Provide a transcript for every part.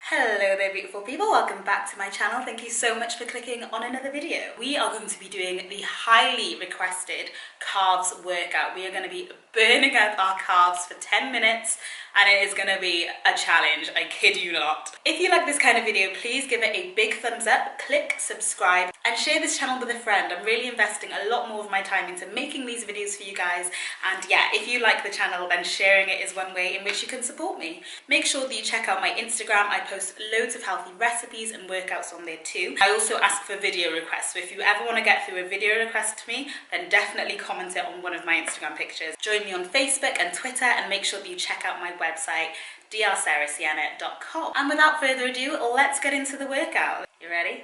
Hello there beautiful people, welcome back to my channel. Thank you so much for clicking on another video. We are going to be doing the highly requested calves workout. We are going to be burning up our calves for 10 minutes and it is going to be a challenge, I kid you not. If you like this kind of video, please give it a big thumbs up, click subscribe and share this channel with a friend. I'm really investing a lot more of my time into making these videos for you guys, and yeah, if you like the channel then sharing it is one way in which you can support me. Make sure that you check out my Instagram. I post loads of healthy recipes and workouts on there too. I also ask for video requests, so if you ever want to get through a video request to me, then definitely comment it on one of my Instagram pictures. Join me on Facebook and Twitter, and make sure that you check out my website drsarasienna.com. And without further ado, let's get into the workout. You ready?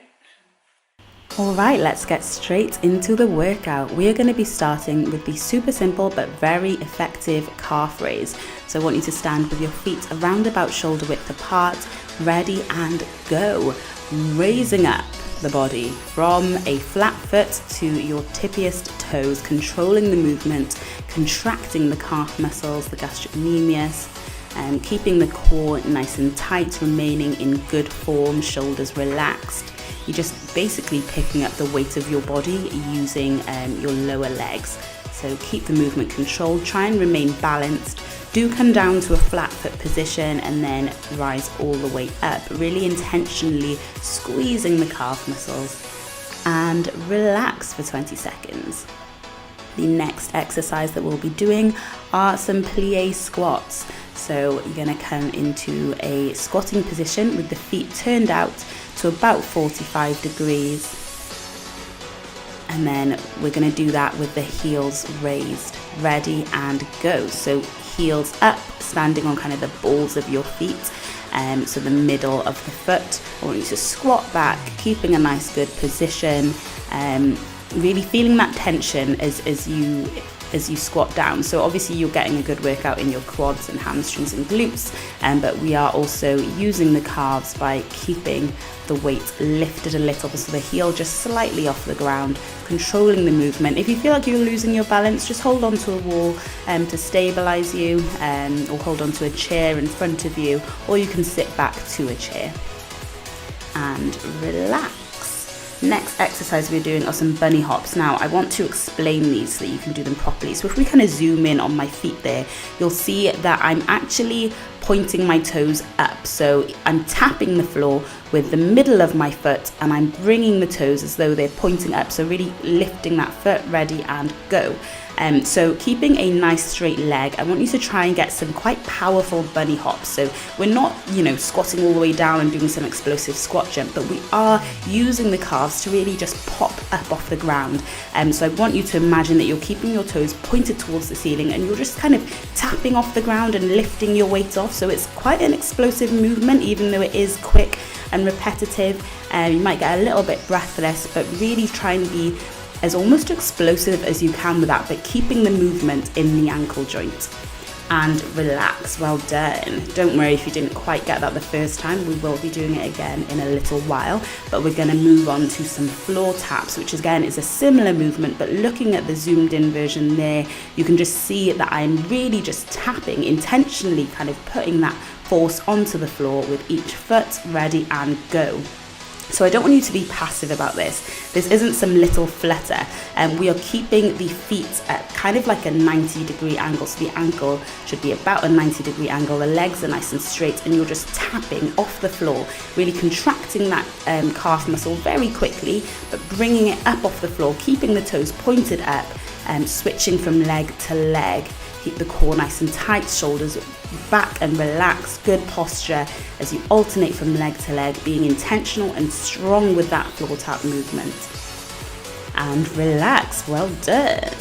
Alright, let's get straight into the workout. We are going to be starting with the super simple but very effective calf raise. So I want you to stand with your feet around about shoulder width apart, ready and go. Raising up the body from a flat foot to your tippiest toes, controlling the movement, contracting the calf muscles, the gastrocnemius, and keeping the core nice and tight, remaining in good form, shoulders relaxed. You're just basically picking up the weight of your body using your lower legs. So keep the movement controlled, try and remain balanced. Do come down to a flat foot position and then rise all the way up, really intentionally squeezing the calf muscles, and relax for 20 seconds. The next exercise that we'll be doing are some plie squats. So you're going to come into a squatting position with the feet turned out to about 45 degrees. And then we're going to do that with the heels raised. Ready and go. So heels up, standing on kind of the balls of your feet. So the middle of the foot. I want you to squat back, keeping a nice good position. Really feeling that tension as you squat down. So obviously you're getting a good workout in your quads and hamstrings and glutes, but we are also using the calves by keeping the weight lifted a little, so the heel just slightly off the ground, controlling the movement. If you feel like you're losing your balance, just hold on to a wall to stabilize you, or hold on to a chair in front of you, or you can sit back to a chair and relax. Next exercise we're doing are some bunny hops. Now I want to explain these so that you can do them properly. So if we kind of zoom in on my feet there, you'll see that I'm actually pointing my toes up. So I'm tapping the floor with the middle of my foot and I'm bringing the toes as though they're pointing up. So really lifting that foot, ready and go. So keeping a nice straight leg, I want you to try and get some quite powerful bunny hops. So we're not, squatting all the way down and doing some explosive squat jump, but we are using the calves to really just pop up off the ground. So I want you to imagine that you're keeping your toes pointed towards the ceiling and you're just kind of tapping off the ground and lifting your weight off. So it's quite an explosive movement, even though it is quick and repetitive. You might get a little bit breathless, but really try and be as almost explosive as you can with that, but keeping the movement in the ankle joint. And relax. Well done. Don't worry if you didn't quite get that the first time, we will be doing it again in a little while, but we're going to move on to some floor taps, which again is a similar movement, but looking at the zoomed in version there, you can just see that I'm really just tapping, intentionally kind of putting that force onto the floor with each foot. Ready and go. So I don't want you to be passive about this. This isn't some little flutter. We are keeping the feet at kind of like a 90-degree angle. So the ankle should be about a 90-degree angle. The legs are nice and straight and you're just tapping off the floor, really contracting that calf muscle very quickly, but bringing it up off the floor, keeping the toes pointed up, switching from leg to leg. Keep the core nice and tight, shoulders back and relaxed, good posture as you alternate from leg to leg, being intentional and strong with that floor tap movement. And relax, well done.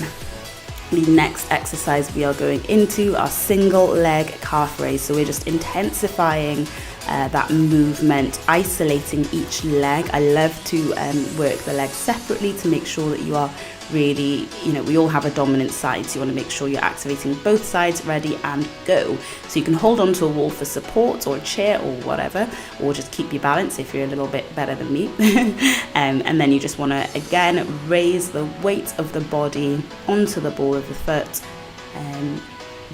The next exercise we are going into are single leg calf raise. So we're just intensifying that movement, isolating each leg. I love to work the legs separately to make sure that you are really, we all have a dominant side, so you want to make sure you're activating both sides. Ready and go. So you can hold on to a wall for support or a chair or whatever, or just keep your balance if you're a little bit better than me. And then you just want to again raise the weight of the body onto the ball of the foot,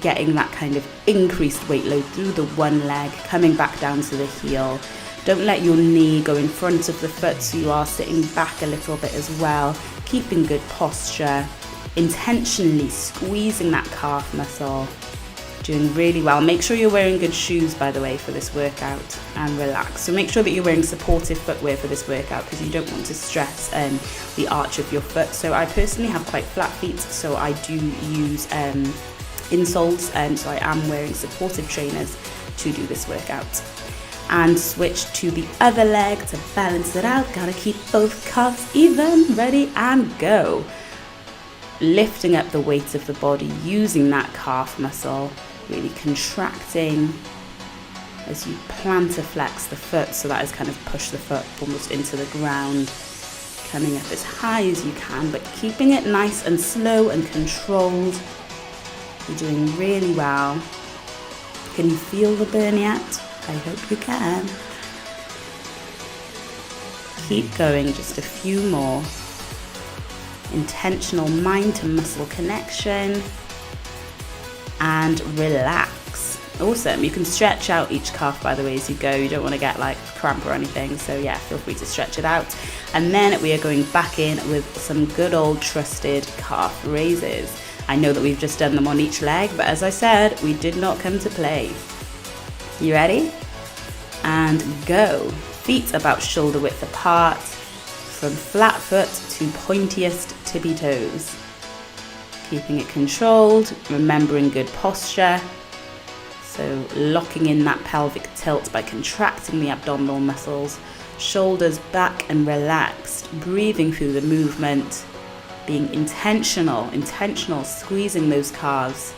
getting that kind of increased weight load through the one leg, coming back down to the heel. Don't let your knee go in front of the foot, so you are sitting back a little bit as well, keeping good posture, intentionally squeezing that calf muscle, doing really well. Make sure you're wearing good shoes, by the way, for this workout, and relax. So make sure that you're wearing supportive footwear for this workout, because you don't want to stress the arch of your foot. So I personally have quite flat feet, so I do use insoles, so I am wearing supportive trainers to do this workout. And switch to the other leg to balance it out. Gotta keep both calves even. Ready and go. Lifting up the weight of the body, using that calf muscle, really contracting as you plantar flex the foot, so that is kind of push the foot almost into the ground, coming up as high as you can, but keeping it nice and slow and controlled. You're doing really well. Can you feel the burn yet? I hope you can. Keep going, just a few more. Intentional mind to muscle connection. And relax. Awesome. You can stretch out each calf, by the way, as you go. You don't want to get like cramp or anything, so yeah, feel free to stretch it out. And then we are going back in with some good old trusted calf raises. I know that we've just done them on each leg, but as I said, we did not come to play. You ready? And go. Feet about shoulder width apart, from flat foot to pointiest tippy toes. Keeping it controlled, remembering good posture. So locking in that pelvic tilt by contracting the abdominal muscles, shoulders back and relaxed, breathing through the movement, being intentional, squeezing those calves.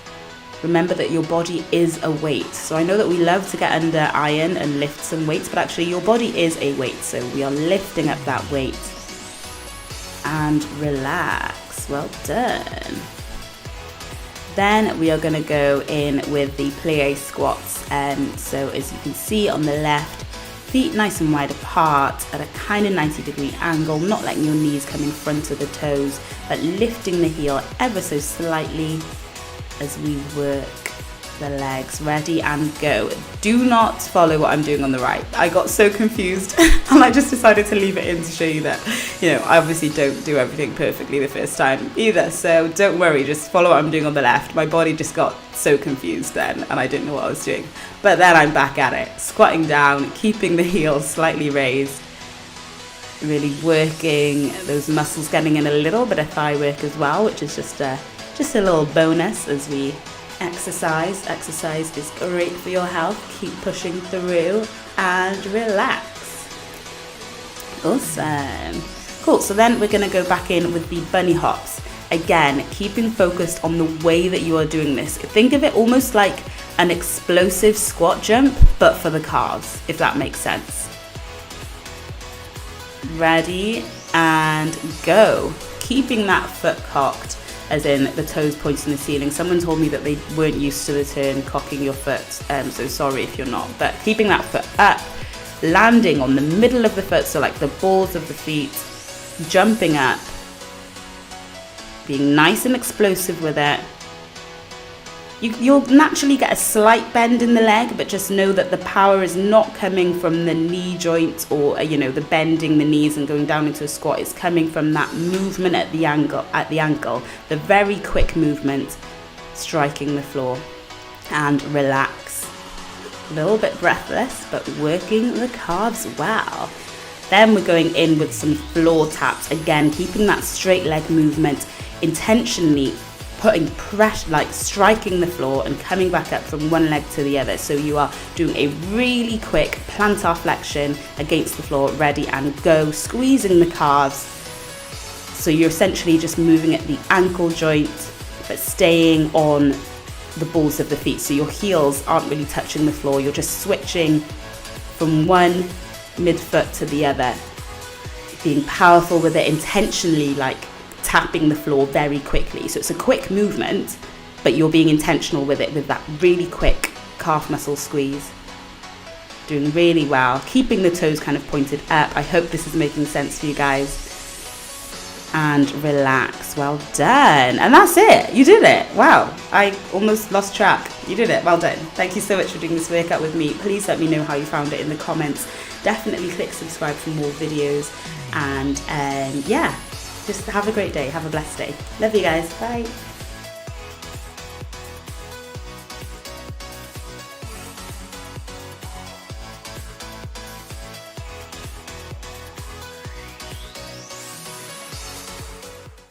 Remember that your body is a weight. So I know that we love to get under iron and lift some weights, but actually your body is a weight. So we are lifting up that weight. And relax. Well done. Then we are going to go in with the plie squats. So as you can see on the left, feet nice and wide apart at a kind of 90-degree angle, not letting your knees come in front of the toes, but lifting the heel ever so slightly as we work the legs. Ready and go. Do not follow what I'm doing on the right. I got so confused and I just decided to leave it in to show you that, I obviously don't do everything perfectly the first time either. So don't worry, just follow what I'm doing on the left. My body just got so confused then and I didn't know what I was doing. But then I'm back at it, squatting down, keeping the heels slightly raised, really working those muscles, getting in a little bit of thigh work as well, which is just a little bonus as we exercise. Exercise is great for your health. Keep pushing through and relax. Awesome. Cool. So then we're going to go back in with the bunny hops. Again, keeping focused on the way that you are doing this. Think of it almost like an explosive squat jump, but for the calves, if that makes sense. Ready and go. Keeping that foot cocked, as in the toes pointing the ceiling. Someone told me that they weren't used to the term cocking your foot, so sorry if you're not. But keeping that foot up, landing on the middle of the foot, so like the balls of the feet, jumping up, being nice and explosive with it. You'll naturally get a slight bend in the leg, but just know that the power is not coming from the knee joint or the bending the knees and going down into a squat. It's coming from that movement at the ankle, the very quick movement, striking the floor. And relax. A little bit breathless, but working the calves well. Then we're going in with some floor taps. Again, keeping that straight leg movement, intentionally putting pressure, like striking the floor and coming back up from one leg to the other. So you are doing a really quick plantar flexion against the floor. Ready and go. Squeezing the calves. So you're essentially just moving at the ankle joint, but staying on the balls of the feet. So your heels aren't really touching the floor. You're just switching from one midfoot to the other. Being powerful with it, intentionally like tapping the floor very quickly. So it's a quick movement, but you're being intentional with it, with that really quick calf muscle squeeze. Doing really well, keeping the toes kind of pointed up. I hope this is making sense for you guys. and relax. Well done. And that's it. You did it. Wow. I almost lost track. You did it. Well done. Thank you so much for doing this workout with me. Please let me know how you found it in the comments. Definitely click subscribe for more videos. And yeah, just have a great day. Have a blessed day. Love you guys. Bye.